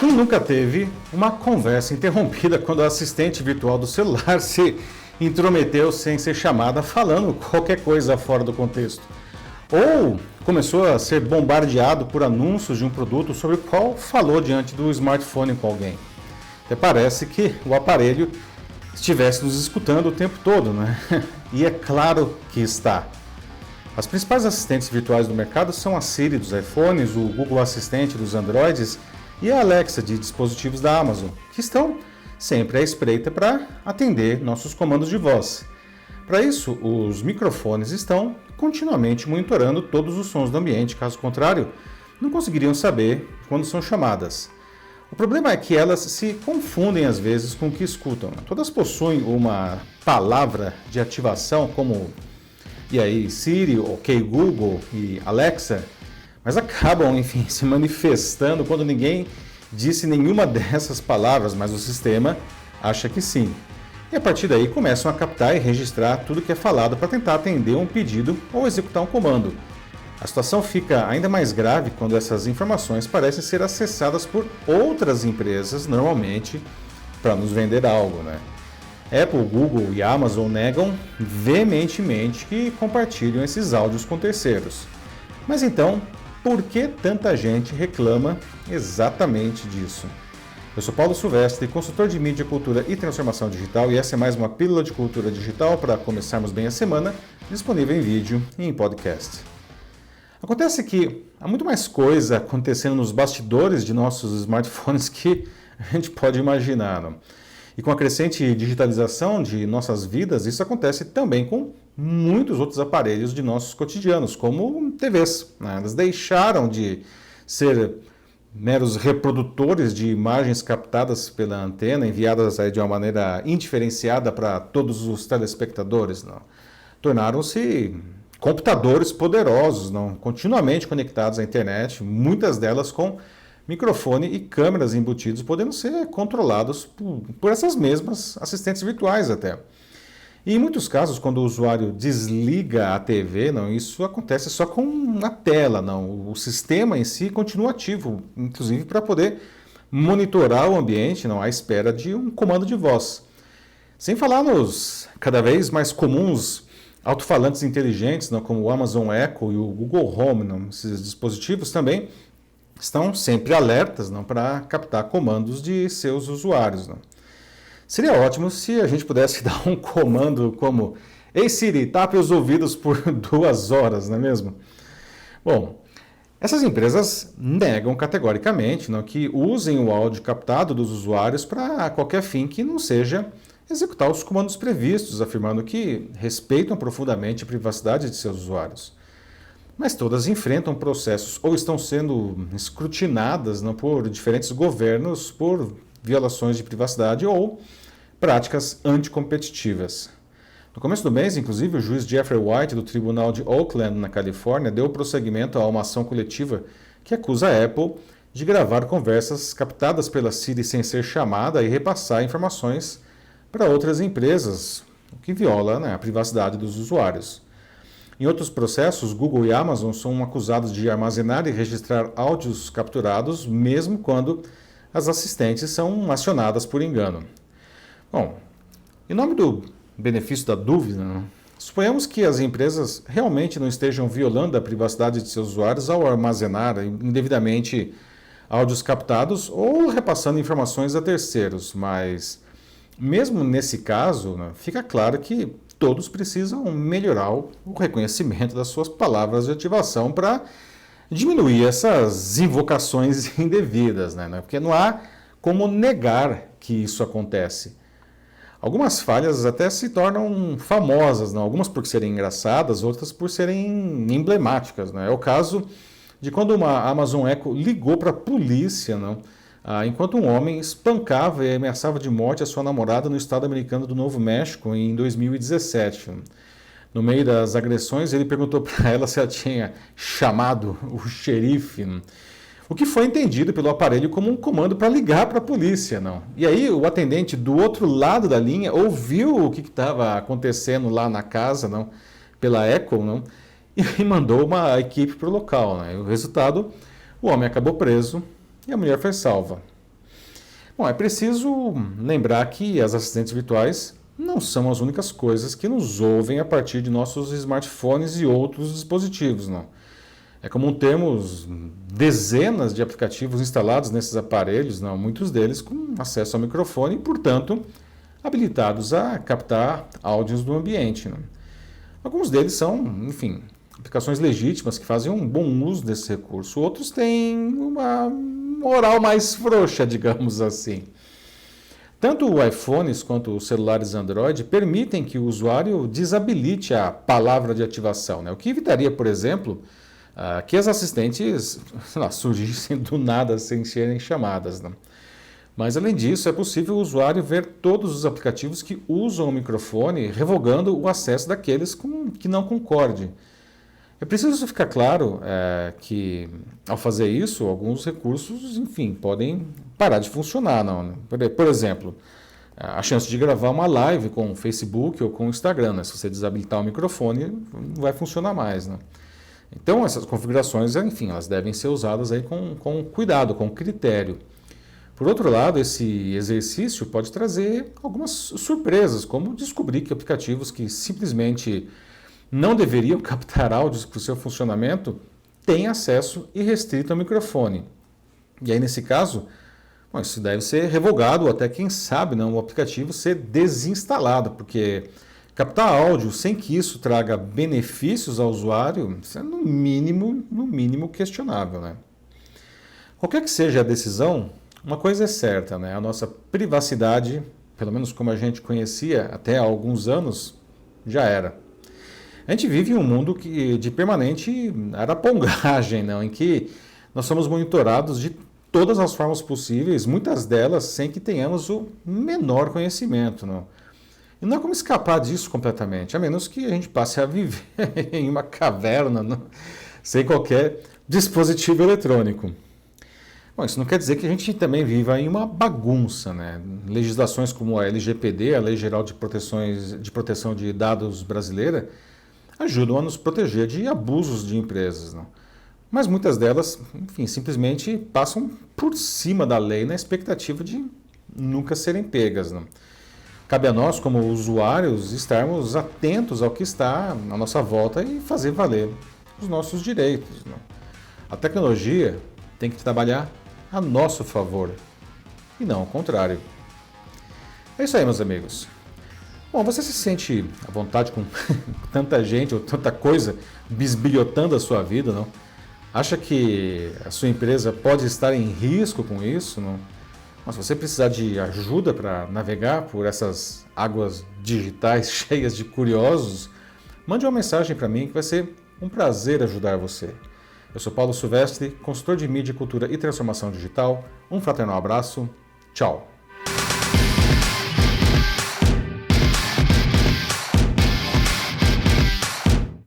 Quem nunca teve uma conversa interrompida quando o assistente virtual do celular se intrometeu sem ser chamada falando qualquer coisa fora do contexto? Ou começou a ser bombardeado por anúncios de um produto sobre o qual falou diante do smartphone com alguém? Até parece que o aparelho estivesse nos escutando o tempo todo, né? E é claro que está. As principais assistentes virtuais do mercado são a Siri dos iPhones, o Google Assistente dos Androids e a Alexa de dispositivos da Amazon, que estão sempre à espreita para atender nossos comandos de voz. Para isso, os microfones estão continuamente monitorando todos os sons do ambiente, caso contrário, não conseguiriam saber quando são chamadas. O problema é que elas se confundem às vezes com o que escutam. Todas possuem uma palavra de ativação como Siri, OK Google e Alexa, mas acabam, enfim, se manifestando quando ninguém disse nenhuma dessas palavras, mas o sistema acha que sim. E a partir daí começam a captar e registrar tudo que é falado para tentar atender um pedido ou executar um comando. A situação fica ainda mais grave quando essas informações parecem ser acessadas por outras empresas, normalmente para nos vender algo, né? Apple, Google e Amazon negam veementemente que compartilham esses áudios com terceiros. Mas então, por que tanta gente reclama exatamente disso? Eu sou Paulo Silvestre, consultor de mídia, cultura e transformação digital, e essa é mais uma pílula de cultura digital para começarmos bem a semana, disponível em vídeo e em podcast. Acontece que há muito mais coisa acontecendo nos bastidores de nossos smartphones que a gente pode imaginar, não? E com a crescente digitalização de nossas vidas, isso acontece também com muitos outros aparelhos de nossos cotidianos, como TVs, né? Elas deixaram de ser meros reprodutores de imagens captadas pela antena, enviadas aí de uma maneira indiferenciada para todos os telespectadores, não? Tornaram-se computadores poderosos, não? Continuamente conectados à internet, muitas delas com microfone e câmeras embutidos, podendo ser controlados por essas mesmas assistentes virtuais até. E em muitos casos, quando o usuário desliga a TV, não, isso acontece só com a tela, não. O sistema em si continua ativo, inclusive para poder monitorar o ambiente, não, à espera de um comando de voz. Sem falar nos cada vez mais comuns alto-falantes inteligentes, não, como o Amazon Echo e o Google Home, não. Esses dispositivos também estão sempre alertas para captar comandos de seus usuários. Não. Seria ótimo se a gente pudesse dar um comando como Ei Siri, tape os ouvidos por 2 horas, não é mesmo? Bom, essas empresas negam categoricamente que usem o áudio captado dos usuários para qualquer fim que não seja executar os comandos previstos, afirmando que respeitam profundamente a privacidade de seus usuários. Mas todas enfrentam processos ou estão sendo escrutinadas por diferentes governos por violações de privacidade ou práticas anticompetitivas. No começo do mês, inclusive, o juiz Jeffrey White, do Tribunal de Oakland, na Califórnia, deu prosseguimento a uma ação coletiva que acusa a Apple de gravar conversas captadas pela Siri sem ser chamada e repassar informações para outras empresas, o que viola a privacidade dos usuários. Em outros processos, Google e Amazon são acusados de armazenar e registrar áudios capturados, mesmo quando as assistentes são acionadas por engano. Bom, em nome do benefício da dúvida, suponhamos que as empresas realmente não estejam violando a privacidade de seus usuários ao armazenar indevidamente áudios captados ou repassando informações a terceiros, mas mesmo nesse caso, fica claro que todos precisam melhorar o reconhecimento das suas palavras de ativação para diminuir essas invocações indevidas, né? Porque não há como negar que isso acontece. Algumas falhas até se tornam famosas, não? Algumas por serem engraçadas, outras por serem emblemáticas, né? É o caso de quando uma Amazon Echo ligou para a polícia, não? Enquanto um homem espancava e ameaçava de morte a sua namorada no estado americano do Novo México em 2017. No meio das agressões, ele perguntou para ela se ela tinha chamado o xerife, o que foi entendido pelo aparelho como um comando para ligar para a polícia. Não. E aí o atendente do outro lado da linha ouviu o que estava acontecendo lá na casa, não, pela Echo, não, e mandou uma equipe para o local. Né? O resultado, o homem acabou preso e a mulher foi salva. Bom, é preciso lembrar que as assistentes virtuais não são as únicas coisas que nos ouvem a partir de nossos smartphones e outros dispositivos, não. É comum termos dezenas de aplicativos instalados nesses aparelhos, não, muitos deles com acesso ao microfone e, portanto, habilitados a captar áudios do ambiente, não. Alguns deles são, enfim, aplicações legítimas que fazem um bom uso desse recurso. Outros têm uma moral mais frouxa, digamos assim. Tanto os iPhones quanto os celulares Android permitem que o usuário desabilite a palavra de ativação, né? O que evitaria, por exemplo, que as assistentes surgissem do nada sem serem chamadas, né? Mas, além disso, é possível o usuário ver todos os aplicativos que usam o microfone, revogando o acesso daqueles que não concorde. É preciso ficar claro que, ao fazer isso, alguns recursos, enfim, podem parar de funcionar. Não? Por exemplo, a chance de gravar uma live com o Facebook ou com o Instagram, né? Se você desabilitar o microfone, não vai funcionar mais, né? Então, essas configurações, enfim, elas devem ser usadas aí com cuidado, com critério. Por outro lado, esse exercício pode trazer algumas surpresas, como descobrir que aplicativos que simplesmente não deveriam captar áudios para o seu funcionamento têm acesso irrestrito ao microfone. E aí, nesse caso, bom, isso deve ser revogado ou até, quem sabe, não, o aplicativo ser desinstalado, porque captar áudio sem que isso traga benefícios ao usuário, isso é no mínimo questionável, né? Qualquer que seja a decisão, uma coisa é certa, né? A nossa privacidade, pelo menos como a gente conhecia até há alguns anos, já era. A gente vive em um mundo de permanente arapongagem, não? Em que nós somos monitorados de todas as formas possíveis, muitas delas sem que tenhamos o menor conhecimento, não? E não há como escapar disso completamente, a menos que a gente passe a viver em uma caverna, não? Sem qualquer dispositivo eletrônico. Bom, isso não quer dizer que a gente também viva em uma bagunça, né? Legislações como a LGPD, a Lei Geral de Proteção de Dados brasileira, ajudam a nos proteger de abusos de empresas, não? Mas muitas delas, enfim, simplesmente passam por cima da lei na expectativa de nunca serem pegas, não? Cabe a nós, como usuários, estarmos atentos ao que está à nossa volta e fazer valer os nossos direitos, não? A tecnologia tem que trabalhar a nosso favor e não ao contrário. É isso aí, meus amigos. Bom, você se sente à vontade com tanta gente ou tanta coisa bisbilhotando a sua vida, não? Acha que a sua empresa pode estar em risco com isso, não? Mas se você precisar de ajuda para navegar por essas águas digitais cheias de curiosos, mande uma mensagem para mim que vai ser um prazer ajudar você. Eu sou Paulo Silvestre, consultor de mídia, cultura e transformação digital. Um fraternal abraço. Tchau.